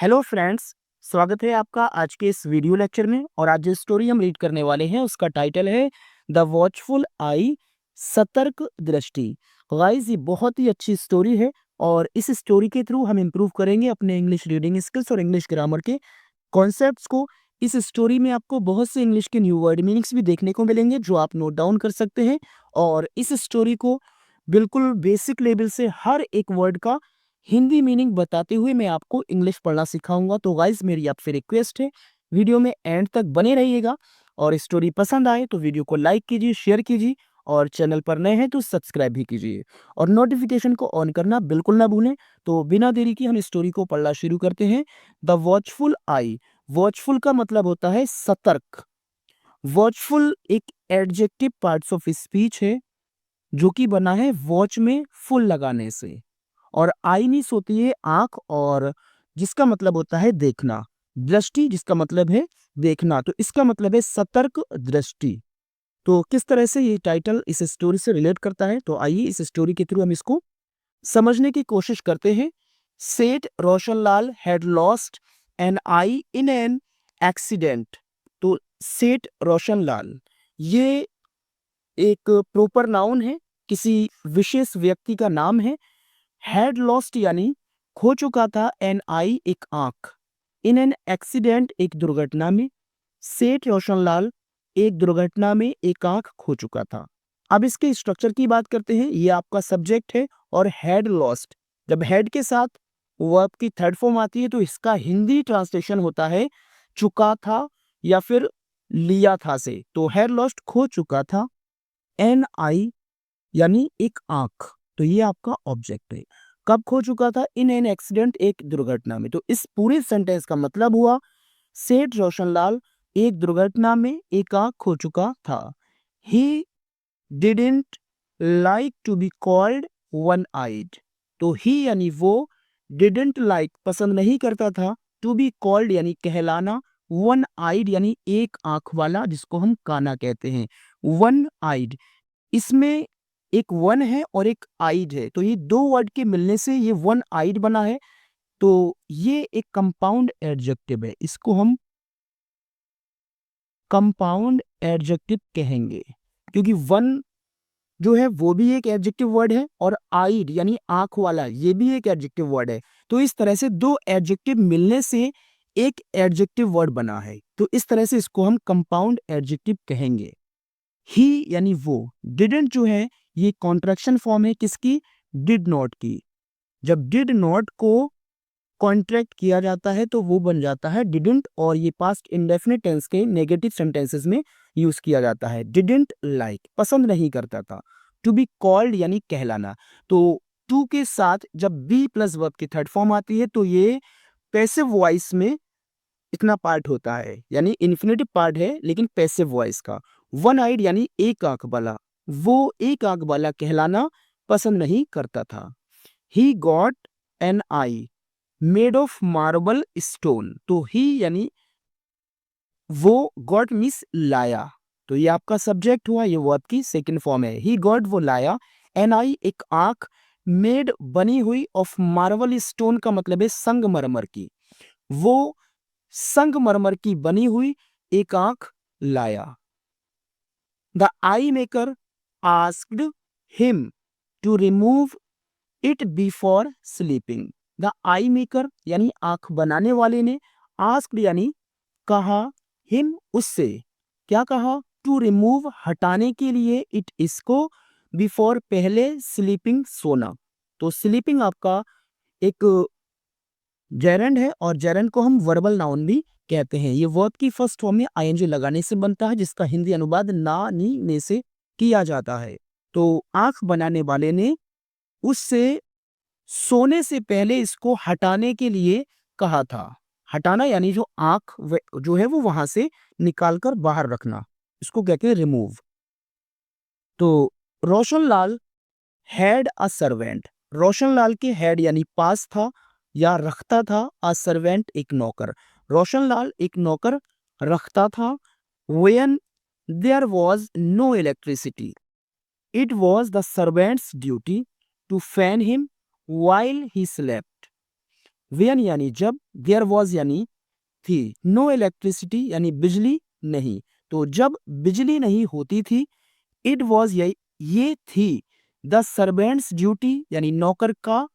Hello friends, स्वागत है आपका आज के इस वीडियो लेक्चर में। और आज जो स्टोरी हम रीड करने वाले हैं उसका टाइटल है द वॉचफुल आई, सतर्क दृष्टि। गाइस, ये बहुत ही अच्छी स्टोरी है और इस स्टोरी के थ्रू हम इम्प्रूव करेंगे अपने इंग्लिश रीडिंग स्किल्स और इंग्लिश ग्रामर के कॉन्सेप्ट्स को। इस स्टोरी में आपको बहुत से इंग्लिश के न्यू वर्ड मीनिंग्स भी देखने को मिलेंगे जो आप नोट डाउन कर सकते हैं। और इस स्टोरी को बिल्कुल बेसिक लेवल से हर एक वर्ड का हिंदी मीनिंग बताते हुए मैं आपको इंग्लिश पढ़ना सिखाऊंगा। तो गाइज, मेरी आपसे रिक्वेस्ट है, वीडियो में एंड तक बने रहिएगा। और स्टोरी पसंद आए तो वीडियो को लाइक कीजिए, शेयर कीजिए और चैनल पर नए हैं तो सब्सक्राइब भी कीजिए और नोटिफिकेशन को ऑन करना बिल्कुल ना भूलें। तो बिना देरी की हम स्टोरी को पढ़ना शुरू करते हैं। The watchful I. वॉचफुल का मतलब होता है सतर्क। वॉचफुल एक एडजेक्टिव पार्ट्स ऑफ स्पीच है जो कि बना है वॉच में फुल लगाने से। और आईनिस होती है आंख, और जिसका मतलब होता है देखना। दृष्टि जिसका मतलब है देखना, तो इसका मतलब है सतर्क दृष्टि। तो किस तरह से ये टाइटल इस स्टोरी से रिलेट करता है, तो आइए इस स्टोरी के थ्रू हम इसको समझने की कोशिश करते हैं। सेठ Roshanlal had lost N I in an accident. तो सेठ रोशनलाल, ये एक प्रॉपर नाउन है, किसी विशेष व्यक्ति का नाम है। हैड लॉस्ट यानी खो चुका था, एन आई एक आंख, इन एन एक्सीडेंट एक दुर्घटना में। सेठ रोशनलाल एक दुर्घटना में एक आंख खो चुका था। अब इसके स्ट्रक्चर की बात करते हैं। ये आपका सब्जेक्ट है और हैड लॉस्ट, जब हैड के साथ वर्ब की थर्ड फॉर्म आती है तो इसका हिंदी ट्रांसलेशन होता है चुका था या फिर लिया था से। तो हैड लॉस्ट खो चुका था, एन आई यानी एक आंख, तो ये आपका ऑब्जेक्ट है। कब खो चुका था? इन एन एक्सीडेंट एक दुर्घटना में। तो इस पूरे सेंटेंस का मतलब हुआ सेठ रोशनलाल एक दुर्घटना में एक आंख खो चुका था। He didn't like to be called one eyed. तो ही यानी वो, डिडंट लाइक पसंद नहीं करता था, टू बी कॉल्ड यानी कहलाना, वन आइड यानी एक आंख वाला, जिसको हम काना कहते हैं। वन आइड, इसमें एक वन है और एक आइड है, तो ये दो वर्ड के मिलने से ये वन आइड बना है। तो ये एक कंपाउंड एडजेक्टिव है, इसको हम कंपाउंड एडजेक्टिव कहेंगे, क्योंकि वन जो है वो भी एक एडजेक्टिव वर्ड है और आइड यानी आंख वाला ये भी एक एडजेक्टिव वर्ड है। तो इस तरह से दो एडजेक्टिव मिलने से एक एडजेक्टिव वर्ड बना है, तो इस तरह से इसको हम कंपाउंड एडजेक्टिव कहेंगे। ही यानी वो, डिडंट जो है ये कॉन्ट्रैक्शन फॉर्म है किसकी? डिड नॉट की। जब डिड नॉट को कॉन्ट्रैक्ट किया जाता है तो वो बन जाता है डिडंट, और ये पास्ट इंडेफिनिट टेंस के नेगेटिव सेंटेंसेस में यूज किया जाता है। डिडंट लाइक पसंद नहीं करता था। टू बी कॉल्ड यानी कहलाना। तो टू के साथ जब बी प्लस वर्ब की थर्ड फॉर्म आती है तो ये पैसिव वॉइस में इतना पार्ट होता है, यानी इन्फिनेटिव पार्ट है लेकिन पैसिव वॉइस का। वन आइड यानी एक आंख वाला, वो एक आंख वाला कहलाना पसंद नहीं करता था। He got an I made of marble stone. तो ही यानी वो, गॉट मिस लाया, तो ये आपका सब्जेक्ट हुआ, ये वर्ब की सेकंड फॉर्म है। ही गॉट वो लाया, एन आई एक आंख, मेड बनी हुई, ऑफ मार्बल स्टोन का मतलब है संगमरमर की। वो संगमरमर की बनी हुई एक आंख लाया। The eye maker asked him to remove it before sleeping. The eye maker यानी आंख बनाने वाले ने, आस्क्ड यानी कहा, हिम उससे, क्या कहा? टू रिमूव हटाने के लिए, इट इसको, बिफोर पहले, स्लीपिंग सोना। तो स्लीपिंग आपका एक जेरेंड है और जेरेंड को हम वर्बल नाउन भी कहते हैं। ये वर्ब की फर्स्ट फॉर्म में आईएनजी लगाने से बनता है, जिसका हिंदी अनुवाद ना नी ने से किया जाता है। तो आंख बनाने वाले ने उससे सोने से पहले इसको हटाने के लिए कहा था। हटाना यानी जो आंख जो है वो वहां से निकालकर बाहर रखना, इसको कहते हैं रिमूव। तो Roshanlal had a servant. Roshanlal के हैड यानी पास था या रखता था, अ सर्वेंट एक नौकर। रोशनलाल एक नौकर रखता था। When there was no electricity, it was the servant's duty to fan him while he slept. When यानी जब, देयर वाज यानी थी, नो इलेक्ट्रिसिटी यानी बिजली नहीं। तो जब बिजली नहीं होती थी, इट वाज ये थी द सर्वेंट्स ड्यूटी यानी नौकर का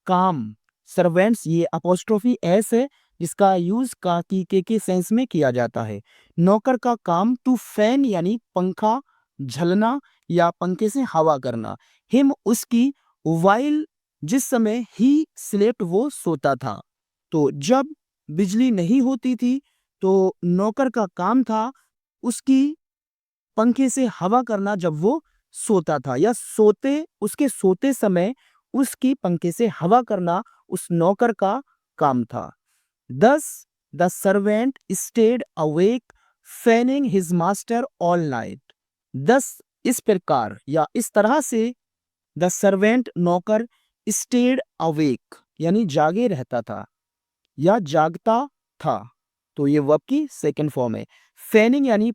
काम। सर्वेंट्स ये अपोस्ट्रोफी एस है जिसका यूज का की के सेंस में किया जाता है। नौकर का काम टू फैन यानी पंखा झलना या पंखे से हवा करना। हिम उसकी, वाइल जिस समय ही स्लेप्ट वो सोता था। तो जब बिजली नहीं होती थी तो नौकर का काम था उसकी पंखे से हवा करना जब वो सोता था, या उसके सोते समय उसकी पंखे से हवा करना उस नौकर का काम था। Thus, the servant stayed awake, fanning his master all night. Thus, इस प्रकार या इस तरह से द सर्वेंट नौकर stayed awake यानी जागे रहता था या जागता था। तो ये वर्ब की सेकंड फॉर्म है। फैनिंग यानी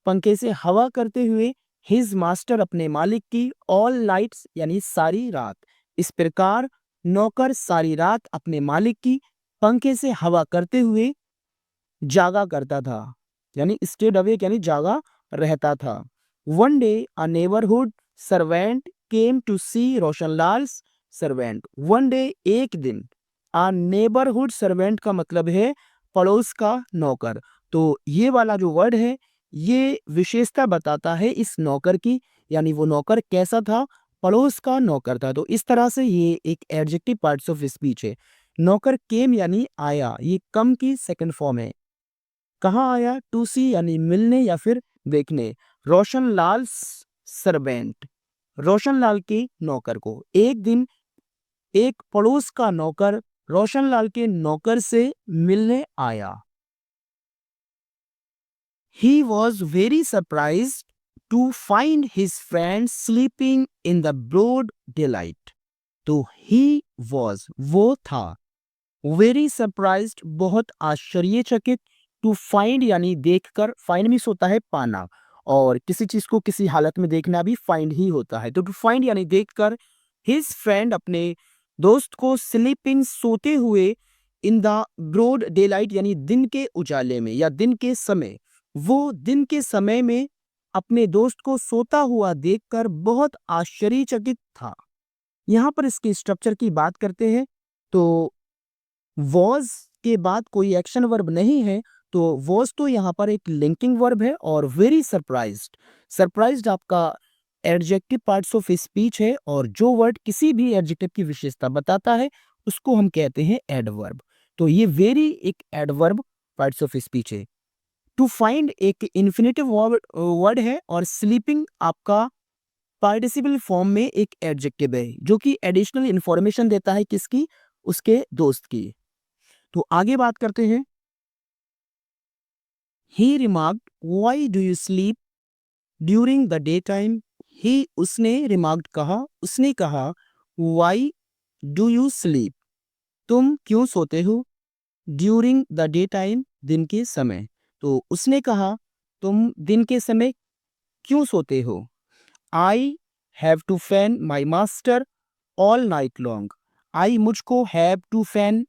पंखे से हवा करते हुए, हिज मास्टर अपने मालिक की, ऑल नाइट्स यानी सारी रात। इस प्रकार नौकर सारी रात अपने मालिक की पंखे से हवा करते हुए जागा करता था, यानी स्टेड अवेक यानी जागा रहता था। One day a neighbourhood servant came to see Roshanlal's servant. One day एक दिन, अ नेबरहुड सर्वेंट का मतलब है पड़ोस का नौकर। तो ये वाला जो वर्ड है ये विशेषता बताता है इस नौकर की, यानी वो नौकर कैसा था, पड़ोस का नौकर था। तो इस तरह से ये एक एडजेक्टिव पार्ट्स ऑफ स्पीच है। नौकर केम यानी आया, ये कम की सेकंड फॉर्म है। कहाँ आया, टू सी यानी मिलने या फिर देखने। रोशनलाल सर्वेंट, रोशनलाल के नौकर को। एक दिन एक पड़ोस का नौकर रोशनलाल के नौकर से मिलने आया। He was very surprised to find his friend sleeping in the broad daylight. तो he was वो था, वेरी सरप्राइज्ड बहुत आश्चर्यचकित, टू फाइंड यानी देखकर, फाइंड मीन्स होता है पाना, और किसी चीज को किसी हालत में देखना भी फाइंड ही होता है। तो टू फाइंड यानी देखकर, हिज फ्रेंड अपने दोस्त को, स्लीपिंग सोते हुए, in the broad daylight यानी दिन के उजाले में या दिन के समय, वो दिन के समय में अपने दोस्त को सोता हुआ देखकर बहुत आश्चर्यचकित था। यहाँ पर इसके स्ट्रक्चर की बात करते हैं तो वॉज के बाद कोई एक्शन वर्ब नहीं है, तो वॉज तो यहाँ पर एक लिंकिंग वर्ब है, और वेरी सरप्राइज्ड, सरप्राइज्ड आपका एडजेक्टिव पार्ट्स ऑफ स्पीच है, और जो वर्ड किसी भी एडजेक्टिव की विशेषता बताता है उसको हम कहते हैं एडवर्ब। तो ये वेरी एक एडवर्ब पार्ट्स ऑफ स्पीच है। टू फाइंड एक इन्फिनेटिव वर्ड है, और स्लीपिंग आपका पार्टिसिपल फॉर्म में एक एडजेक्टिव है जो कि एडिशनल इंफॉर्मेशन देता है किसकी, उसके दोस्त की। तो आगे बात करते हैं। He remarked, why do you sleep during the daytime? He उसने remarked कहा, उसने कहा, why do you sleep? तुम क्यों सोते हो? During the daytime दिन के समय। तो उसने कहा तुम दिन के समय क्यों सोते हो? I have to fan my master all night long. I मुझको have to fan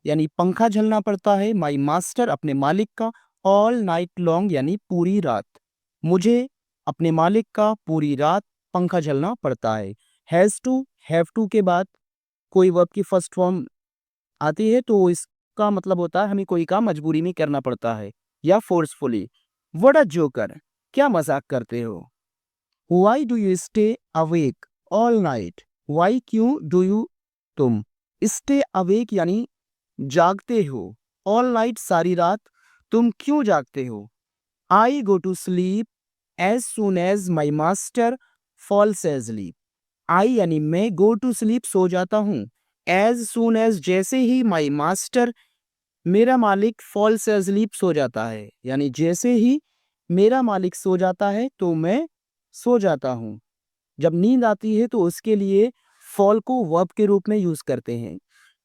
यानी पंखा झलना पड़ता है, माई मास्टर अपने मालिक का, ऑल नाइट लॉन्ग यानी पूरी रात, मुझे अपने मालिक का पूरी रात पंखा झलना पड़ता है। हैज़ टू, हैव टू के बाद कोई वर्ब की फर्स्ट फॉर्म आती है तो इसका मतलब होता है हमें कोई काम मजबूरी में करना पड़ता है या फोर्सफुली। व्हाट अ जोकर, क्या मजाक करते हो। Why do you stay awake all night, why क्यों, डू यू तुम, स्टे अवेक यानी जागते हो, ऑल नाइट सारी रात, तुम क्यों जागते हो। I go to sleep as soon as my master falls asleep. I यानी मैं, गो टू स्लीप सो जाता हूँ, एज सुन एज जैसे ही, माई मास्टर मेरा मालिक, फॉल्स एजलीप सो जाता है, यानी जैसे ही मेरा मालिक सो जाता है तो मैं सो जाता हूँ। जब नींद आती है तो उसके लिए फॉल को वर्ब के रूप में यूज करते हैं।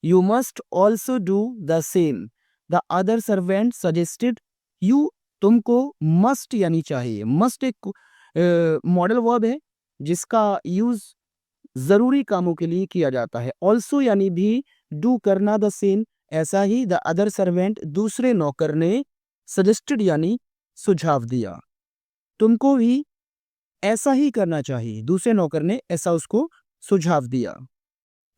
You must also do the same, the other servant suggested you. तुमको मस्ट यानी चाहिए, मस्ट एक मॉडल वर्ब है जिसका यूज जरूरी कामों के लिए किया जाता है। ऑल्सो यानी भी, डू करना, द सेम ऐसा ही द अदर सर्वेंट दूसरे नौकर ने सजेस्टेड यानी सुझाव दिया। तुमको भी ऐसा ही करना चाहिए, दूसरे नौकर ने ऐसा उसको सुझाव दिया।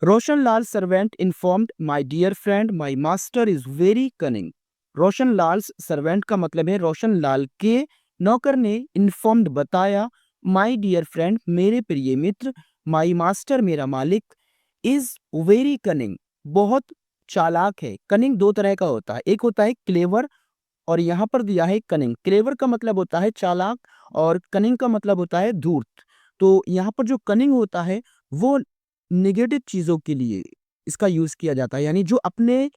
Roshanlal servant informed my dear friend my master is very cunning. Roshanlal servant का मतलब है रोशनलाल के नौकर ने इन्फॉर्म्ड बताया, माय डियर फ्रेंड मेरे प्रिय मित्र, माय मास्टर मेरा मालिक, इज वेरी कनिंग बहुत चालाक है। कनिंग दो तरह का होता है, एक होता है क्लेवर और यहाँ पर दिया है कनिंग। क्लेवर का मतलब होता है चालाक और कनिंग का मतलब होता है धूर्त। तो यहाँ पर जो कनिंग होता है वो नेगेटिव चीजों के लिए इसका यूज किया जाता है, यानी जो अपने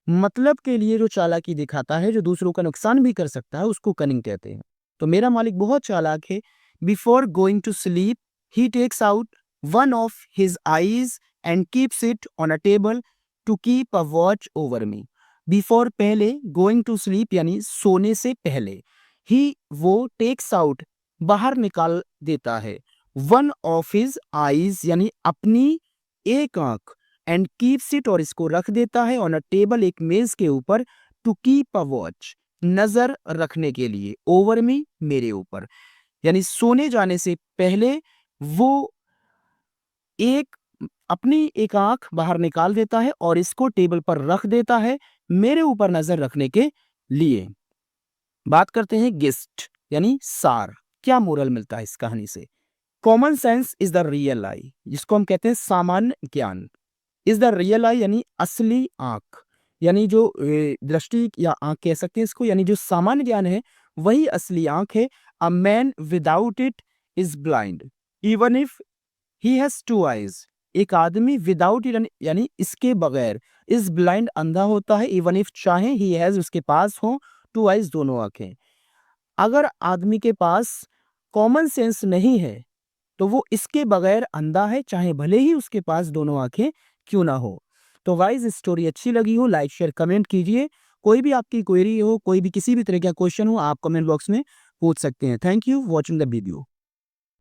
मतलब के लिए जो चालाकी दिखाता है, जो दूसरों का नुकसान भी कर सकता है, उसको कनिंग कहते हैं। तो मेरा मालिक बहुत चालाक है। Before going to sleep he takes out one of his eyes and keeps it on a table to keep a watch over me. Before पहले, गोइंग टू स्लीप यानी सोने से पहले, ही वो टेक्स आउट बाहर निकाल देता है, वन ऑफ हिज आईज यानी अपनी एक आंख, एंड कीप्स इट और इसको रख देता है ऑन अ टेबल एक मेज के ऊपर, टू कीप अ वॉच नजर रखने के लिए, ओवर मी मेरे ऊपर, यानी सोने जाने से पहले वो एक अपनी एक आंख बाहर निकाल देता है और इसको टेबल पर रख देता है मेरे ऊपर नजर रखने के लिए। बात करते हैं गेस्ट यानी सार, क्या मोरल मिलता है इस कहानी से। Common sense is the real I, जिसको हम कहते हैं सामान्य ज्ञान। इज द रियल आई यानी असली आंख, यानी जो दृष्टि या आंख कह सकते हैं इसको, यानी जो सामान्य ज्ञान है वही असली आंख है। A man without it is blind even if he has two eyes. एक आदमी विदाउट इट यानी इसके बगैर, इज ब्लाइंड अंधा होता है, इवन इफ चाहे ही हैज उसके पास हो टू आईज दोनों आंखें। अगर आदमी के पास कॉमन सेंस नहीं है तो वो इसके बगैर अंधा है, चाहे भले ही उसके पास दोनों आंखें क्यों ना हो। तो गाइस स्टोरी अच्छी लगी हो लाइक शेयर कमेंट कीजिए। कोई भी आपकी क्वेरी हो, कोई भी किसी भी तरह का क्वेश्चन हो, आप कमेंट बॉक्स में पूछ सकते हैं। Thank you watching the video.